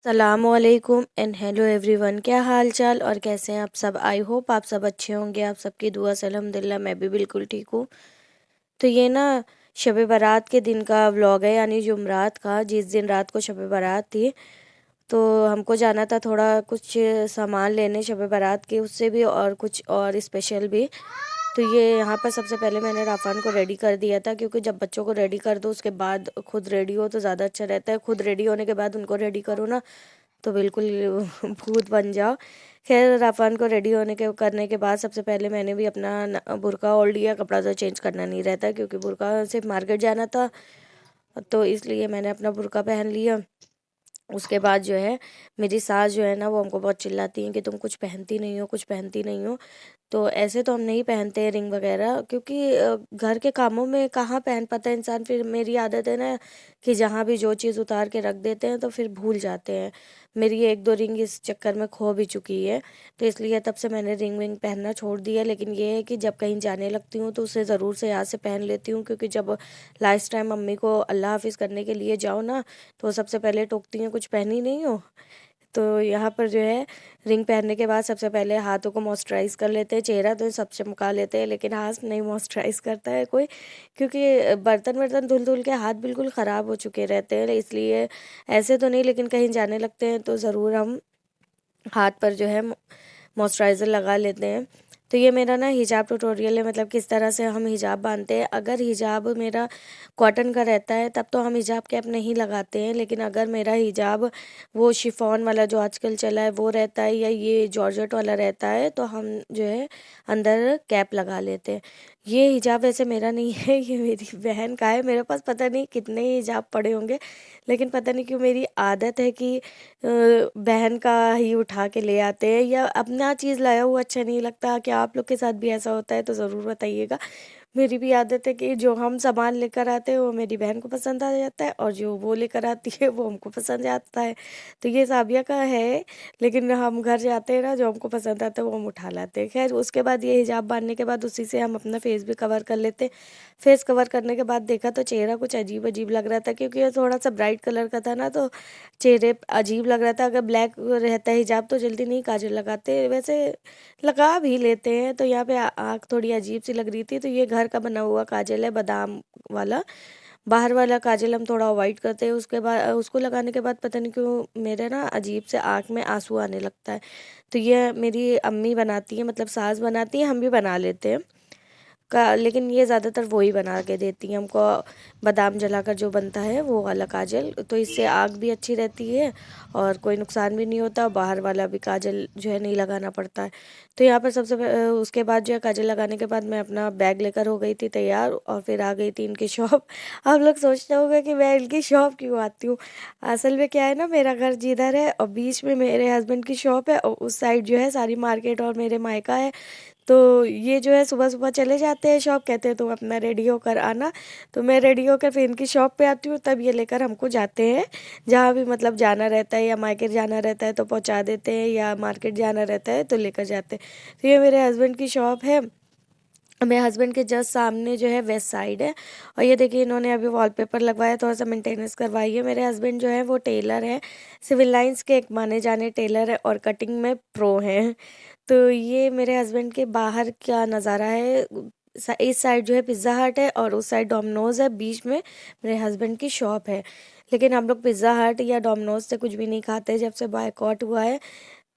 सलामुअलैकुम and hello everyone. क्या हाल चाल और कैसे हैं आप सब। आई होप आप सब अच्छे होंगे। आप सबकी दुआ से अल्हम्दुलिल्लाह मैं भी बिल्कुल ठीक हूँ। तो ये ना शब बारात के दिन का व्लॉग है, यानी जुमरात का, जिस दिन रात को शब बारात थी। तो हमको जाना था थोड़ा कुछ सामान लेने शब बारात के, उससे भी और कुछ और स्पेशल भी। तो ये यहाँ पर सबसे पहले मैंने राफान को रेडी कर दिया था, क्योंकि जब बच्चों को रेडी कर दो उसके बाद खुद रेडी हो तो ज़्यादा अच्छा रहता है। खुद रेडी होने के बाद उनको रेडी करो ना तो बिल्कुल भूत बन जाओ। खैर राफान को रेडी होने के करने के बाद सबसे पहले मैंने भी अपना बुर्का ओढ़ लिया। कपड़ा तो चेंज करना नहीं रहता, क्योंकि बुर्का सिर्फ मार्केट जाना था, तो इसलिए मैंने अपना बुर्का पहन लिया। उसके बाद जो है मेरी सास जो है ना, वो हमको बहुत चिल्लाती हैं कि तुम कुछ पहनती नहीं हो, कुछ पहनती नहीं हो। तो ऐसे तो हम नहीं पहनते रिंग वगैरह, क्योंकि घर के कामों में कहाँ पहन पाता है इंसान। फिर मेरी आदत है ना कि जहाँ भी जो चीज़ उतार के रख देते हैं तो फिर भूल जाते हैं। मेरी एक दो रिंग इस चक्कर में खो भी चुकी है, तो इसलिए तब से मैंने रिंग विंग पहनना छोड़ दिया। लेकिन ये है कि जब कहीं जाने लगती हूँ तो उसे ज़रूर से यहाँ से पहन लेती हूँ, क्योंकि जब लास्ट टाइम मम्मी को अल्लाह हाफिज़ करने के लिए जाओ ना, तो सबसे पहले टोकती हैं कुछ पहनी नहीं हो। तो यहाँ पर जो है रिंग पहनने के बाद सबसे पहले हाथों को मॉइस्चराइज़ कर लेते हैं। चेहरा तो सब चमका लेते हैं, लेकिन हाथ नहीं मॉइस्चराइज़ करता है कोई, क्योंकि बर्तन वर्तन धुल धुल के हाथ बिल्कुल ख़राब हो चुके रहते हैं। इसलिए ऐसे तो नहीं, लेकिन कहीं जाने लगते हैं तो ज़रूर हम हाथ पर जो है मॉइस्चराइज़र लगा लेते हैं। तो ये मेरा ना हिजाब ट्यूटोरियल है, मतलब किस तरह से हम हिजाब बांधते हैं। अगर हिजाब मेरा कॉटन का रहता है तब तो हम हिजाब कैप नहीं लगाते हैं, लेकिन अगर मेरा हिजाब वो शिफॉन वाला जो आजकल चला है वो रहता है, या ये जॉर्जेट वाला रहता है, तो हम जो है अंदर कैप लगा लेते हैं। ये हिजाब वैसे मेरा नहीं है, ये मेरी बहन का है। मेरे पास पता नहीं कितने ही हिजाब पड़े होंगे, लेकिन पता नहीं क्यों मेरी आदत है कि बहन का ही उठा के ले आते हैं, या अपना चीज़ लाया हुआ अच्छा नहीं लगता। क्या आप लोग के साथ भी ऐसा होता है तो ज़रूर बताइएगा। मेरी भी आदत है कि जो हम सामान लेकर आते हैं वो मेरी बहन को पसंद आ जाता है, और जो वो लेकर आती है वो हमको पसंद आता है। तो ये साबिया का है, लेकिन हम घर जाते हैं ना, जो हमको पसंद आता है वो हम उठा लाते हैं। खैर उसके बाद ये हिजाब बांधने के बाद उसी से हम अपना फेस भी कवर कर लेते हैं। फेस कवर करने के बाद देखा तो चेहरा कुछ अजीब अजीब लग रहा था, क्योंकि ये थोड़ा सा ब्राइट कलर का था ना, तो चेहरे अजीब लग रहा था। अगर ब्लैक रहता है हिजाब तो जल्दी नहीं काजल लगाते, वैसे लगा भी लेते हैं। तो यहाँ पे आँख थोड़ी अजीब सी लग रही थी, तो ये घर का बना हुआ काजल है, बादाम वाला। बाहर वाला काजल हम थोड़ा अवॉइड करते हैं। उसके बाद उसको लगाने के बाद पता नहीं क्यों मेरे ना अजीब से आँख में आंसू आने लगता है। तो ये मेरी अम्मी बनाती है, मतलब सास बनाती है, हम भी बना लेते हैं का, लेकिन ये ज़्यादातर वही बना के देती हैं हमको। बादाम जलाकर जो बनता है वो वाला काजल, तो इससे आँख भी अच्छी रहती है और कोई नुकसान भी नहीं होता। बाहर वाला भी काजल जो है नहीं लगाना पड़ता है। तो यहाँ पर उसके बाद जो है काजल लगाने के बाद मैं अपना बैग लेकर हो गई थी तैयार, और फिर आ गई थी इनकी शॉप। आप लोग सोचते होंगे कि मैं इनकी शॉप क्यों आती हूँ। असल में क्या है ना, मेरा घर जिधर है और बीच में मेरे हस्बैंड की शॉप है, और उस साइड जो है सारी मार्केट और मेरे मायका है। तो ये जो है सुबह सुबह चले जाते हैं शॉप, कहते हैं तुम अपना रेडी होकर आना। तो मैं रेडी होकर फिर इनकी शॉप पे आती हूँ, तब ये लेकर हमको जाते हैं। जहाँ भी मतलब जाना रहता है, या मार्केट जाना रहता है तो पहुँचा देते हैं, या मार्केट जाना रहता है तो लेकर जाते हैं। तो ये मेरे हस्बैंड की शॉप है। मेरे हस्बैंड के जस्ट सामने जो है वेस्ट साइड है। और ये देखिए इन्होंने अभी वॉलपेपर लगवाया, थोड़ा सा मेंटेनेंस करवाई है। मेरे हस्बैंड जो है वो टेलर है, सिविल लाइंस के एक माने जाने टेलर है, और कटिंग में प्रो हैं। तो ये मेरे हस्बैंड के बाहर का नज़ारा है। इस साइड जो है पिज़्ज़ा हट है, और उस साइड डोमिनोज है, बीच में मेरे हस्बैंड की शॉप है। लेकिन हम लोग पिज़्ज़ा हट या डोमिनोज से कुछ भी नहीं खाते, जब से बायकॉट हुआ है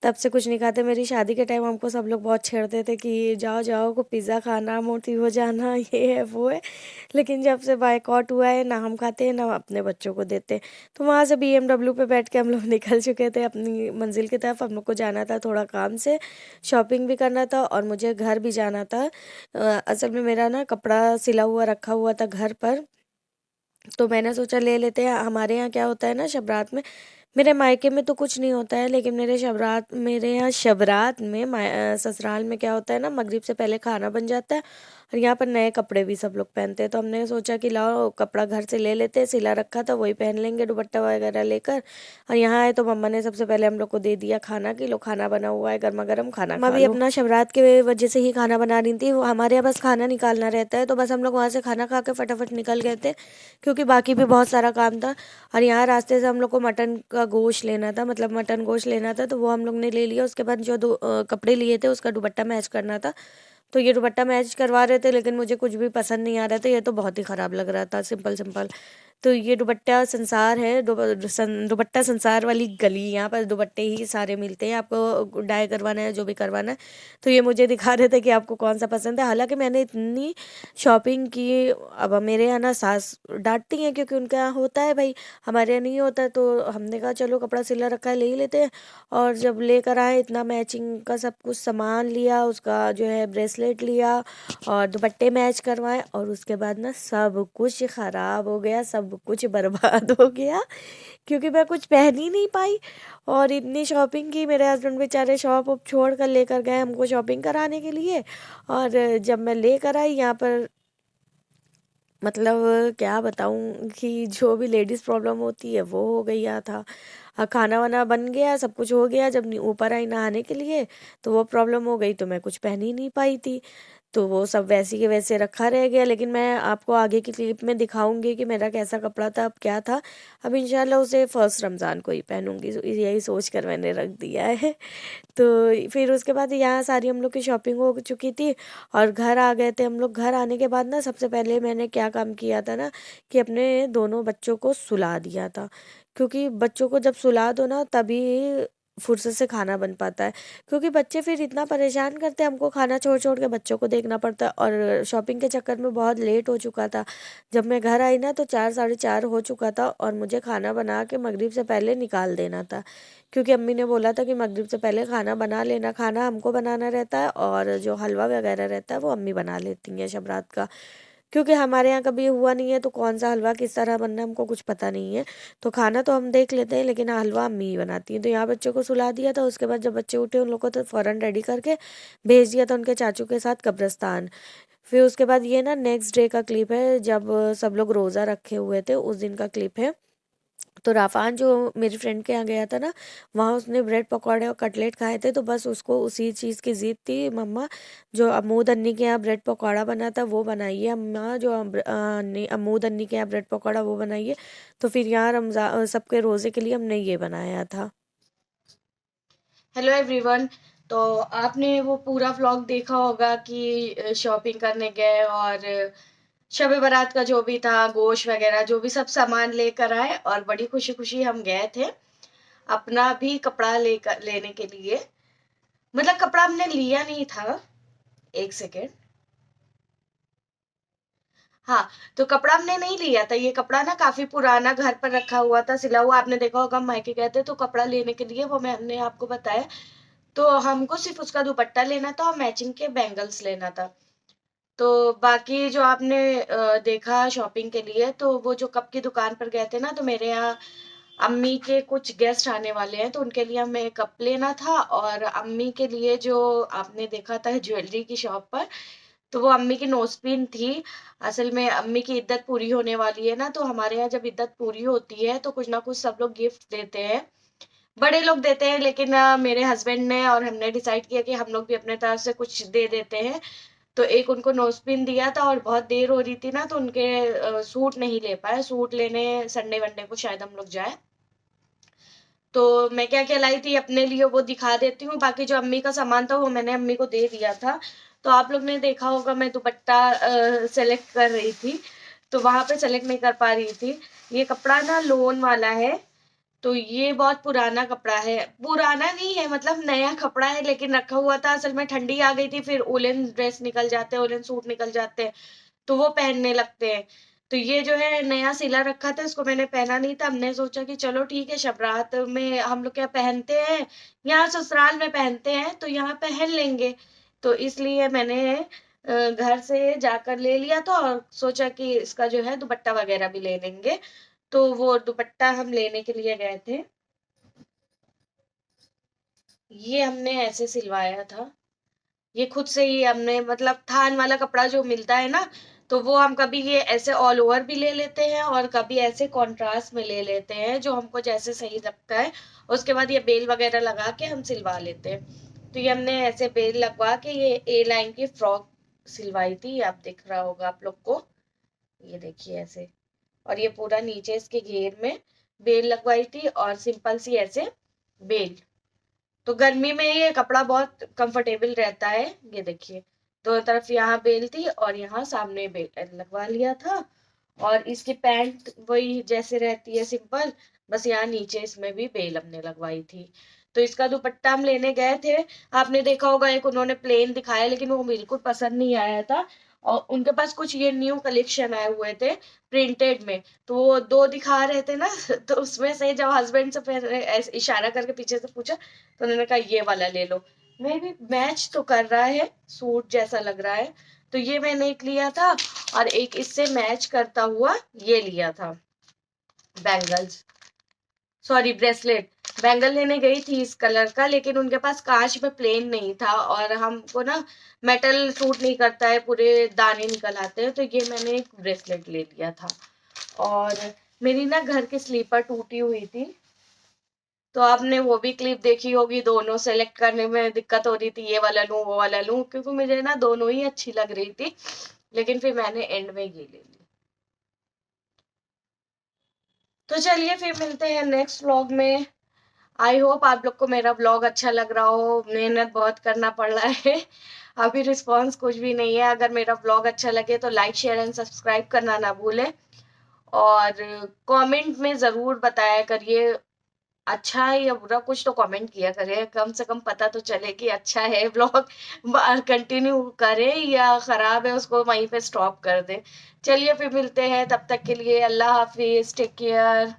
तब से कुछ नहीं खाते। मेरी शादी के टाइम हमको सब लोग बहुत छेड़ते थे कि जाओ जाओ को पिज़्ज़ा खाना, मोटी हो जाना, ये है वो है। लेकिन जब से बायकॉट हुआ है, ना हम खाते हैं ना अपने बच्चों को देते। तो वहाँ से BMW पे बैठ के हम लोग निकल चुके थे अपनी मंजिल की तरफ। हम लोग को जाना था थोड़ा काम से, शॉपिंग भी करना था और मुझे घर भी जाना था। असल में मेरा ना कपड़ा सिला हुआ रखा हुआ था घर पर, तो मैंने सोचा ले लेते हैं। हमारे यहाँ क्या होता है ना, शबरात में, मेरे मायके में तो कुछ नहीं होता है, लेकिन मेरे यहाँ शबरात में ससुराल में क्या होता है ना, मगरिब से पहले खाना बन जाता है, और यहाँ पर नए कपड़े भी सब लोग पहनते हैं। तो हमने सोचा कि लाओ कपड़ा घर से ले लेते हैं, सिला रखा था वही पहन लेंगे, दुपट्टा वगैरह लेकर। और यहाँ आए तो मम्मा ने सबसे पहले हम लोग को दे दिया खाना, कि लो खाना बना हुआ है, गर्मा गर्म खाना खा लो। भी अपना शबरात के वजह से ही खाना बना रही थी। हमारे यहाँ बस खाना निकालना रहता है, तो बस हम लोग वहाँ से खाना खा के फटाफट निकल गए थे, क्योंकि बाकी भी बहुत सारा काम था। और यहाँ रास्ते से हम लोग को मटन का का गोश्त लेना था, मतलब मटन गोश्त लेना था, तो वो हम लोग ने ले लिया। उसके बाद जो कपड़े लिए थे उसका दुपट्टा मैच करना था, तो ये दुपट्टा मैच करवा रहे थे, लेकिन मुझे कुछ भी पसंद नहीं आ रहा था, ये तो बहुत ही ख़राब लग रहा था, सिंपल सिंपल। तो ये दुपट्टा संसार है, दुपट्टा संसार वाली गली, यहाँ पर दुपट्टे ही सारे मिलते हैं, आपको डाई करवाना है, जो भी करवाना है। तो ये मुझे दिखा रहे थे कि आपको कौन सा पसंद है। हालांकि मैंने इतनी शॉपिंग की, अब मेरे यहाँ ना सास डांटती हैं, क्योंकि उनके यहाँ होता है भाई, हमारे यहाँ नहीं होता। तो हमने कहा चलो कपड़ा सिला रखा है, ले ही लेते हैं। और जब लेकर आए, इतना मैचिंग का सब कुछ सामान लिया, उसका जो है ब्रेसलेट लिया और दुपट्टे मैच करवाए, और उसके बाद ना सब कुछ ख़राब हो गया, सब कुछ बर्बाद हो गया, क्योंकि मैं कुछ पहन ही नहीं पाई। और इतनी शॉपिंग की, मेरे हस्बैंड बेचारे शॉप वॉप छोड़ कर लेकर गए हमको शॉपिंग कराने के लिए। और जब मैं लेकर आई यहाँ पर, मतलब क्या बताऊँ कि जो भी लेडीज़ प्रॉब्लम होती है वो हो गया था। खाना वाना बन गया, सब कुछ हो गया, जब ऊपर आई नहाने के लिए तो वो प्रॉब्लम हो गई, तो मैं कुछ पहन ही नहीं पाई थी। तो वो सब वैसे के वैसे रखा रह गया। लेकिन मैं आपको आगे की क्लिप में दिखाऊंगी कि मेरा कैसा कपड़ा था, अब क्या था। अब इंशाल्लाह उसे फर्स्ट रमज़ान को ही पहनूंगी, यही सोच कर मैंने रख दिया है। तो फिर उसके बाद यहाँ सारी हम लोग की शॉपिंग हो चुकी थी और घर आ गए थे हम लोग। घर आने के बाद ना सबसे पहले मैंने क्या काम किया था ना, कि अपने दोनों बच्चों को सुला दिया था, क्योंकि बच्चों को जब सुला दो ना तभी फुर्सत से खाना बन पाता है। क्योंकि बच्चे फिर इतना परेशान करते हैं, हमको खाना छोड़ छोड़ के बच्चों को देखना पड़ता है। और शॉपिंग के चक्कर में बहुत लेट हो चुका था। जब मैं घर आई ना तो 4 साढ़े 4 हो चुका था, और मुझे खाना बना के मगरिब से पहले निकाल देना था, क्योंकि अम्मी ने बोला था कि मगरिब से पहले खाना बना लेना। खाना हमको बनाना रहता है, और जो हलवा वगैरह रहता है वो अम्मी बना लेती हैं शब रात का, क्योंकि हमारे यहाँ कभी हुआ नहीं है, तो कौन सा हलवा किस तरह बनना है हमको कुछ पता नहीं है। तो खाना तो हम देख लेते हैं, लेकिन हलवा अम्मी ही बनाती हैं। तो यहाँ बच्चों को सुला दिया था। उसके बाद जब बच्चे उठे, उन लोग को तो फ़ौरन रेडी करके भेज दिया था उनके चाचू के साथ कब्रिस्तान। फिर उसके बाद ये ना नेक्स्ट डे का क्लिप है, जब सब लोग रोज़ा रखे हुए थे, उस दिन का क्लिप है। तो राफान जो मेरी फ्रेंड के यहाँ गया था ना, वहाँ उसने ब्रेड पकौड़े और कटलेट खाए थे, तो बस उसको उसी चीज़ की ज़िद थी। मम्मा, जो अमूद अन्नी के यहाँ ब्रेड पकौड़ा बना था वो बनाइए, अम्मा जो अमूद अन्नी के यहाँ ब्रेड पकौड़ा वो बनाइए। तो फिर यहाँ रमज़ान सबके रोज़े के लिए हमने ये बनाया था। Hello everyone. तो आपने वो पूरा व्लॉग देखा होगा कि शॉपिंग करने गए, और शब बारात का जो भी था, गोश्त वगैरह जो भी सब सामान लेकर आए, और बड़ी खुशी खुशी हम गए थे अपना भी कपड़ा लेकर लेने के लिए। मतलब कपड़ा हमने लिया नहीं था, एक सेकेंड। हाँ, तो कपड़ा हमने नहीं लिया था, ये कपड़ा ना काफी पुराना घर पर रखा हुआ था, सिला हुआ। आपने देखा होगा, हम मायके गए थे तो कपड़ा लेने के लिए, वो मैंने आपको बताया। तो हमको सिर्फ उसका दुपट्टा लेना था और मैचिंग के बैंगल्स लेना था। तो बाकी जो आपने देखा शॉपिंग के लिए, तो वो जो कप की दुकान पर गए थे ना, तो मेरे यहाँ अम्मी के कुछ गेस्ट आने वाले हैं, तो उनके लिए हमें कप लेना था। और अम्मी के लिए जो आपने देखा था ज्वेलरी की शॉप पर, तो वो अम्मी की नोजपिन थी। असल में अम्मी की इद्दत पूरी होने वाली है ना, तो हमारे यहाँ जब इद्दत पूरी होती है तो कुछ ना कुछ सब लोग गिफ्ट देते हैं, बड़े लोग देते हैं। लेकिन मेरे हस्बैंड ने और हमने डिसाइड किया कि हम लोग भी अपने तरफ से कुछ दे देते हैं। तो एक उनको नोजपिन दिया था, और बहुत देर हो रही थी ना, तो उनके सूट नहीं ले पाए। सूट लेने संडे वनडे को शायद हम लोग जाए। तो मैं क्या क्या लाई थी अपने लिए वो दिखा देती हूँ। बाकी जो अम्मी का सामान था वो मैंने अम्मी को दे दिया था। तो आप लोग ने देखा होगा, मैं दुपट्टा सेलेक्ट कर रही थी, तो वहां पे सेलेक्ट नहीं कर पा रही थी। ये कपड़ा ना लोन वाला है, तो ये बहुत पुराना कपड़ा है। पुराना नहीं है, मतलब नया कपड़ा है, लेकिन रखा हुआ था। असल में ठंडी आ गई थी, फिर उलन ड्रेस निकल जाते हैं, उलन सूट निकल जाते हैं, तो वो पहनने लगते हैं। तो ये जो है नया सिला रखा था, इसको मैंने पहना नहीं था। हमने सोचा कि चलो ठीक है, शब रात में हम लोग क्या पहनते हैं, यहाँ ससुराल में पहनते हैं, तो यहाँ पहन लेंगे। तो इसलिए मैंने घर से जाकर ले लिया था, और सोचा कि इसका जो है दुपट्टा वगैरह भी ले लेंगे। तो वो दुपट्टा हम लेने के लिए गए थे। ये हमने ऐसे सिलवाया था, ये खुद से ही हमने, मतलब थान वाला कपड़ा जो मिलता है ना, तो वो हम कभी ये ऐसे ऑल ओवर भी ले लेते हैं, और कभी ऐसे कॉन्ट्रास्ट में ले लेते हैं, जो हमको जैसे सही लगता है। उसके बाद ये बेल वगैरह लगा के हम सिलवा लेते हैं। तो ये हमने ऐसे बेल लगवा के ये ए लाइन की फ्रॉक सिलवाई थी, आप दिख रहा होगा आप लोग को, ये देखिए ऐसे। और ये पूरा नीचे इसके घेर में बेल लगवाई थी और सिंपल सी ऐसे बेल। तो गर्मी में ये कपड़ा बहुत कंफर्टेबल रहता है। ये देखिए, दोनों तरफ यहाँ बेल थी और यहाँ सामने बेल लगवा लिया था। और इसकी पैंट वही जैसे रहती है सिंपल, बस यहाँ नीचे इसमें भी बेल हमने लगवाई थी। तो इसका दुपट्टा हम लेने गए थे, आपने देखा होगा, एक उन्होंने प्लेन दिखाया लेकिन वो बिल्कुल पसंद नहीं आया था। और उनके पास कुछ ये न्यू कलेक्शन आए हुए थे प्रिंटेड में, तो वो दो दिखा रहे थे ना तो उसमें से जब हस्बैंड से फिर ऐसे इशारा करके पीछे से पूछा तो उन्होंने कहा ये वाला ले लो। मैं भी मैच तो कर रहा है, सूट जैसा लग रहा है, तो ये मैंने एक लिया था। और एक इससे मैच करता हुआ ये लिया था, बैंगल्स, सॉरी ब्रेसलेट। बैंगल लेने गई थी इस कलर का, लेकिन उनके पास कांच में प्लेन नहीं था और हमको ना मेटल सूट नहीं करता है, पूरे दाने निकल आते हैं, तो ये मैंने एक ब्रेसलेट ले लिया था। और मेरी ना घर की स्लीपर टूटी हुई थी, तो आपने वो भी क्लिप देखी होगी, दोनों सेलेक्ट करने में दिक्कत हो रही थी, ये वाला लूं वो वाला लूं, क्योंकि मुझे ना दोनों ही अच्छी लग रही थी, लेकिन फिर मैंने एंड में ये ले ली। तो चलिए फिर मिलते हैं नेक्स्ट व्लॉग में। आई होप आप लोग को मेरा व्लॉग अच्छा लग रहा हो, मेहनत बहुत करना पड़ रहा है अभी रिस्पॉन्स कुछ भी नहीं है। अगर मेरा व्लॉग अच्छा लगे तो लाइक शेयर एंड सब्सक्राइब करना ना भूलें। और कमेंट में ज़रूर बताया करिए, अच्छा है या बुरा, कुछ तो कमेंट किया करें, कम से कम पता तो चले कि अच्छा है व्लॉग, कंटिन्यू करें या खराब है उसको वहीं पे स्टॉप कर दें। चलिए फिर मिलते हैं, तब तक के लिए अल्लाह हाफिज, टेक केयर।